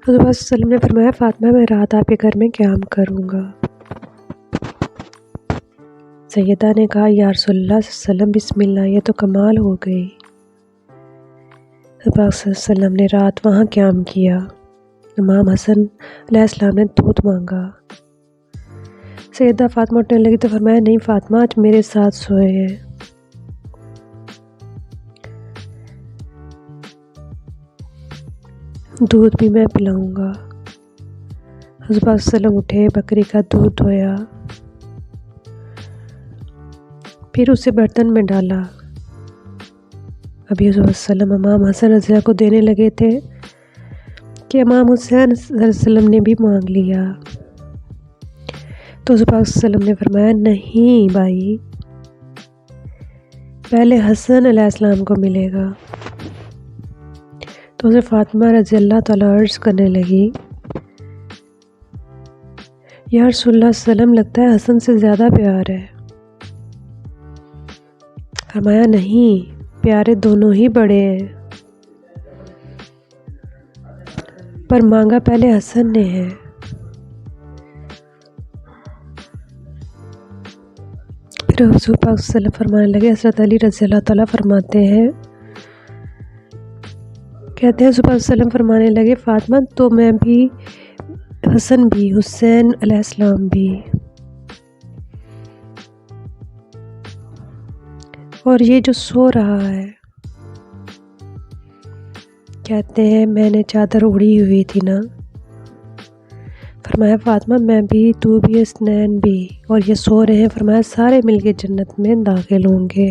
حضور صلی اللہ علیہ وسلم نے فرمایا فاطمہ میں رات آپ کے گھر میں قیام کروں گا۔ سیدہ نے کہا یا رسول اللہ صلی اللہ علیہ وسلم بسم اللہ، یہ تو کمال ہو گئی۔ حضور پاک صلی اللہ علیہ وسلم نے رات وہاں قیام کیا۔ امام حسن علیہ السلام نے دودھ مانگا۔ سیدہ فاطمہ اٹھنے لگی تو فرمایا نہیں فاطمہ آج میرے ساتھ سوئے ہیں۔ دودھ بھی میں پلاؤں گا۔ حضور پاک صلی اللہ علیہ وسلم اٹھے، بکری کا دودھ دھویا، پھر اسے برتن میں ڈالا۔ ابھی حضور صلی اللہ علیہ وسلم امام حسن رضی اللہ کو دینے لگے تھے کہ امام حسین صلی اللہ علیہ وسلم نے بھی مانگ لیا۔ تو حضور پاک صلی اللہ علیہ وسلم نے فرمایا نہیں بھائی، پہلے حسن علیہ السلام کو ملے گا۔ تو حضرت فاطمہ رضی اللہ تعالیٰ عرض کرنے لگی یا رسول اللہ صلی اللہ علیہ وسلم لگتا ہے حسن سے زیادہ پیار ہے۔ فرمایا نہیں، پیارے دونوں ہی بڑے ہیں، پر مانگا پہلے حسن نے ہے۔ پھر حضور پاک صلی اللہ علیہ وسلم فرمانے لگے، حضرت علی رضی اللہ تعالیٰ فرماتے ہیں، کہتے ہیں حضور پاک صلی اللہ علیہ وسلم فرمانے لگے فاطمہ تو میں بھی، حسن بھی، حسین علیہ السلام بھی، اور یہ جو سو رہا ہے، کہتے ہیں میں نے چادر اڑی ہوئی تھی نا، فرمایا فاطمہ میں بھی، تو بھی، حسنین بھی، اور یہ سو رہے ہیں، فرمایا سارے مل کے جنت میں داخل ہوں گے۔